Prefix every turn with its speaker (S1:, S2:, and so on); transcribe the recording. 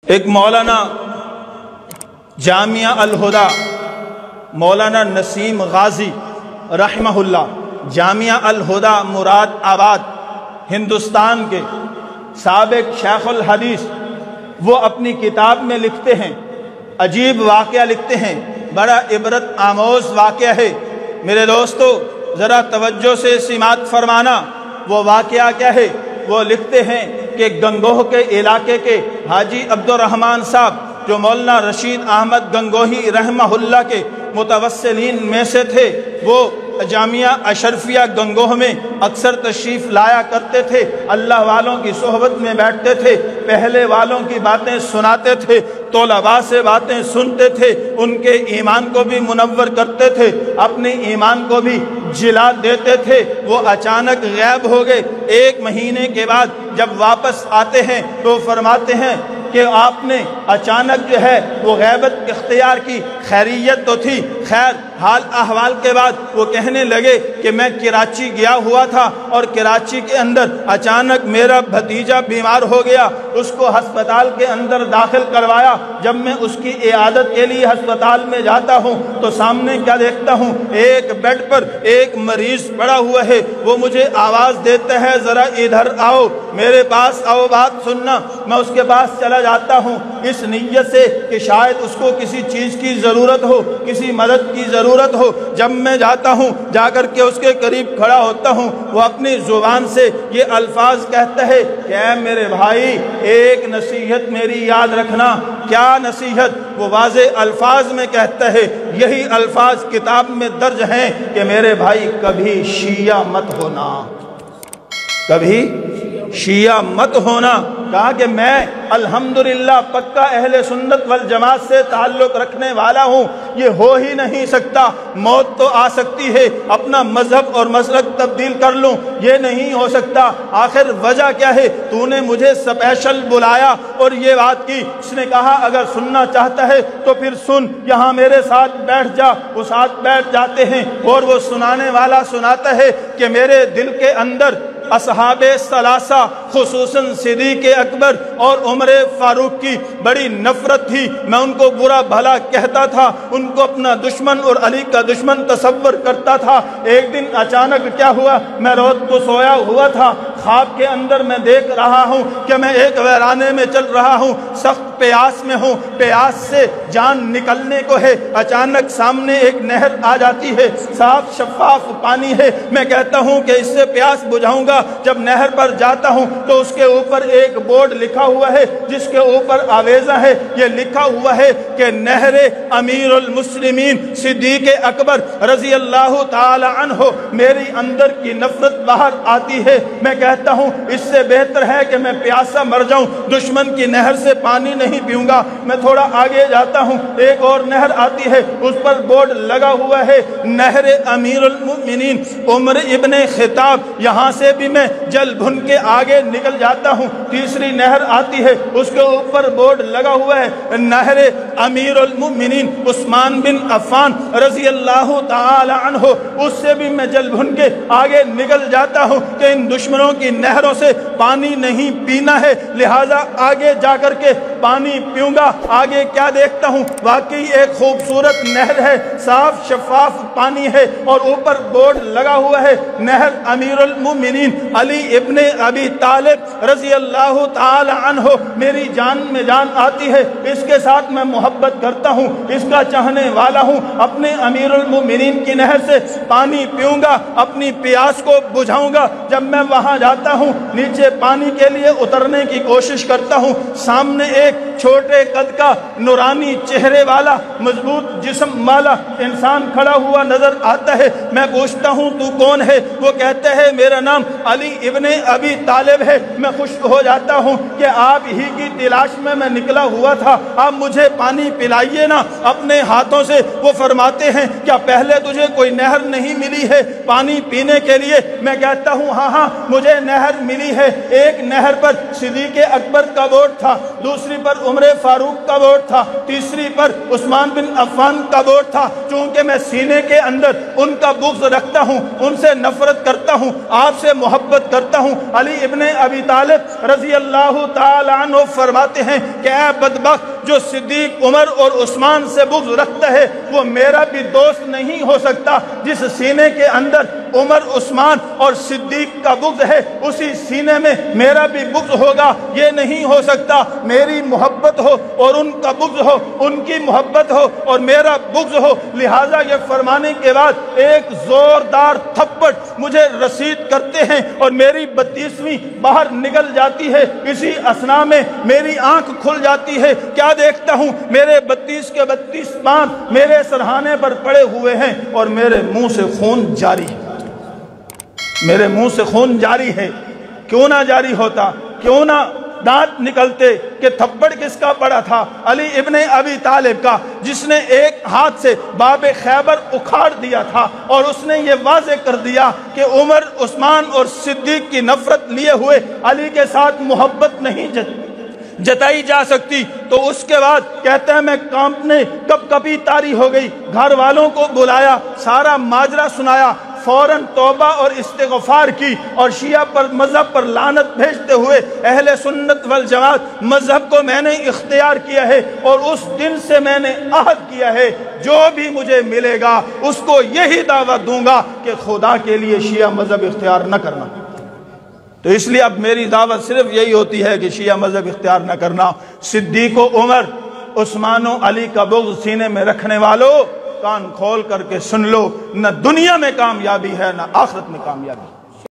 S1: ایک مولانا جامعہ الہدا مولانا نسیم غازی رحمہ اللہ، جامعہ الہدا مراد آباد ہندوستان کے سابق شیخ الحدیث، وہ اپنی کتاب میں لکھتے ہیں، عجیب واقعہ لکھتے ہیں، بڑا عبرت آموز واقعہ ہے۔ میرے دوستو ذرا توجہ سے سماعت فرمانا۔ وہ واقعہ کیا ہے؟ وہ لکھتے ہیں کہ گنگوہ کے علاقے کے حاجی عبد الرحمن صاحب، جو مولانا رشید احمد گنگوہی رحمہ اللہ کے متوسلین میں سے تھے، وہ جامعہ اشرفیہ گنگوہ میں اکثر تشریف لایا کرتے تھے، اللہ والوں کی صحبت میں بیٹھتے تھے، پہلے والوں کی باتیں سناتے تھے، طلباء سے باتیں سنتے تھے، ان کے ایمان کو بھی منور کرتے تھے، اپنے ایمان کو بھی جلا دیتے تھے۔ وہ اچانک غائب ہو گئے۔ ایک مہینے کے بعد جب واپس آتے ہیں تو فرماتے ہیں کہ آپ نے اچانک جو ہے وہ غیبت اختیار کی، خیریت تو تھی، خیر حال احوال کے بعد وہ کہنے لگے کہ میں کراچی گیا ہوا تھا اور کراچی کے اندر اچانک میرا بھتیجا بیمار ہو گیا، اس کو ہسپتال کے اندر داخل کروایا۔ جب میں اس کی عیادت کے لیے ہسپتال میں جاتا ہوں تو سامنے کیا دیکھتا ہوں؟ ایک بیڈ پر ایک مریض پڑا ہوا ہے۔ وہ مجھے آواز دیتا ہے، ذرا ادھر آؤ، میرے پاس آؤ، بات سننا۔ میں اس کے پاس چلا جاتا ہوں اس نیت سے کہ شاید اس کو کسی چیز کی ضرورت ہو، کسی مدد کی ضرورت ہو۔ جب میں جاتا ہوں، جا کر کے اس کے قریب کھڑا ہوتا ہوں، وہ اپنی زبان سے یہ الفاظ کہتا ہے کہ اے میرے بھائی، ایک نصیحت میری یاد رکھنا۔ کیا نصیحت؟ وہ واضح الفاظ میں کہتا ہے، یہی الفاظ کتاب میں درج ہیں کہ میرے بھائی کبھی شیعہ مت ہونا، کبھی شیعہ مت ہونا۔ کہا کہ میں الحمدللہ پکا اہل سنت والجماعت سے تعلق رکھنے والا ہوں، یہ ہو ہی نہیں سکتا، موت تو آ سکتی ہے، اپنا مذہب اور مسلک تبدیل کر لوں، یہ نہیں ہو سکتا۔ آخر وجہ کیا ہے؟ تو نے مجھے سپیشل بلایا اور یہ بات کی۔ اس نے کہا اگر سننا چاہتا ہے تو پھر سن، یہاں میرے ساتھ بیٹھ جا۔ وہ ساتھ بیٹھ جاتے ہیں اور وہ سنانے والا سناتا ہے کہ میرے دل کے اندر اصحاب ثلاثہ خصوصاً صدیق اکبر اور عمر فاروق کی بڑی نفرت تھی، میں ان کو برا بھلا کہتا تھا، ان کو اپنا دشمن اور علی کا دشمن تصور کرتا تھا۔ ایک دن اچانک کیا ہوا؟ میں رات کو سویا ہوا تھا، خواب کے اندر میں دیکھ رہا ہوں کہ میں ایک ویرانے میں چل رہا ہوں، سخت پیاس میں ہوں، پیاس سے جان نکلنے کو ہے۔ اچانک سامنے ایک نہر آ جاتی ہے، صاف شفاف پانی ہے۔ میں کہتا ہوں کہ اس سے پیاس بجھاؤں گا۔ جب نہر پر جاتا ہوں تو اس کے اوپر ایک بورڈ لکھا ہوا ہے جس کے اوپر آویزہ ہے، یہ لکھا ہوا ہے کہ نہر امیر المسلمین صدیق اکبر رضی اللہ تعالی عنہ۔ میری اندر کی نفرت باہر آتی ہے، میں کہتا ہوں اس سے بہتر ہے کہ میں پیاسا مر جاؤں، دشمن کی نہر سے پانی نہیں پیوں گا۔ میں تھوڑا آگے جاتا ہوں، ایک اور نہر آتی ہے، اس پر بورڈ لگا ہوا ہے نہر امیر المؤمنین عمر ابن خطاب۔ یہاں سے بھی میں جل بھن کے آگے نکل جاتا ہوں۔ تیسری نہر آتی ہے، اس کے اوپر بورڈ لگا ہوا ہے نہر امیر المؤمنین عثمان بن عفان رضی اللہ تعالی عنہ۔ اس سے بھی میں جل بھن کے آگے نکل جاتا ہوں کہ ان دشمنوں کی نہروں سے پانی نہیں پینا ہے، لہذا آگے جا کر کے پانی پیوں گا۔ آگے کیا دیکھتا ہوں؟ واقعی ایک خوبصورت نہر ہے، صاف شفاف پانی ہے اور اوپر بورڈ لگا ہوا ہے نہر امیر المؤمنین علی ابن ابی طالب رضی اللہ تعالی عنہ۔ میری جان میں جان آتی ہے، اس کے ساتھ میں محبت کرتا ہوں، اس کا چاہنے والا ہوں۔ اپنے امیر المؤمنین کی نہر سے پانی پیوں گا، اپنی پیاس کو بجھاؤں گا۔ جب میں وہاں جاتا ہوں، نیچے پانی کے لیے اترنے کی کوشش کرتا ہوں، سامنے ایک چھوٹے قد کا نورانی چہرے والا مضبوط جسم والا انسان کھڑا ہوا نظر آتا ہے۔ میں پوچھتا ہوں تو کون ہے؟ وہ کہتا ہے میرا نام علی ابن ابی طالب ہے۔ میں خوش ہو جاتا ہوں کہ آپ ہی کی تلاش میں میں نکلا ہوا تھا، آپ مجھے پانی پلائیے نا اپنے ہاتھوں سے۔ وہ فرماتے ہیں کیا پہلے تجھے کوئی نہر نہیں ملی ہے پانی پینے کے لیے؟ میں کہتا ہوں ہاں ہاں مجھے نہر ملی ہے۔ ایک نہر پر صدیق اکبر کا بورڈ تھا، دوسری پر عمر فاروق کا ووٹ تھا، تیسری پر عثمان بن عفان کا ووٹ تھا۔ چونکہ میں سینے کے اندر ان کا بغض رکھتا ہوں، ان سے نفرت کرتا ہوں، آپ سے محبت کرتا ہوں۔ علی ابن ابی طالب رضی اللہ تعالیٰ عنہ فرماتے ہیں کہ اے بدبخت، جو صدیق، عمر اور عثمان سے بغض رکھتا ہے وہ میرا بھی دوست نہیں ہو سکتا۔ جس سینے کے اندر عمر، عثمان اور صدیق کا بغض ہے اسی سینے میں میرا بھی بغض ہوگا، یہ نہیں ہو سکتا۔ میری محبت ہو اور ان کا بغض ہو، ان کی محبت ہو اور میرا بغض ہو۔ لہٰذا یہ فرمانے کے بعد ایک زوردار تھپڑ مجھے رسید کرتے ہیں اور میری 32ویں باہر نکل جاتی ہے۔ اسی اثنا میں میری آنکھ کھل جاتی ہے، کیا دیکھتا ہوں؟ میرے 32 کے 32 دانت میرے سرہانے پر پڑے ہوئے ہیں اور میرے منہ سے خون جاری ہے، میرے منہ سے خون جاری ہے۔ کیوں نہ جاری ہوتا، کیوں نہ دانت نکلتے کہ تھپڑ کس کا پڑا تھا؟ علی ابن ابی طالب کا، جس نے ایک ہاتھ سے باب خیبر اکھاڑ دیا تھا اور اس نے یہ واضح کر دیا کہ عمر، عثمان اور صدیق کی نفرت لیے ہوئے علی کے ساتھ محبت نہیں جتائی جا سکتی۔ تو اس کے بعد کہتے ہیں میں کانپنے کپ کپی طاری ہو گئی، گھر والوں کو بلایا، سارا ماجرا سنایا، فوراً توبہ اور استغفار کی اور شیعہ پر مذہب پر لعنت بھیجتے ہوئے اہل سنت والجماعت مذہب کو میں نے اختیار کیا ہے اور اس دن سے میں نے عہد کیا ہے جو بھی مجھے ملے گا اس کو یہی دعوت دوں گا کہ خدا کے لیے شیعہ مذہب اختیار نہ کرنا۔ تو اس لیے اب میری دعوت صرف یہی ہوتی ہے کہ شیعہ مذہب اختیار نہ کرنا۔ صدیق و عمر، عثمان و علی کا بغض سینے میں رکھنے والوں، کان کھول کر کے سن لو، نہ دنیا میں کامیابی ہے نہ آخرت میں کامیابی۔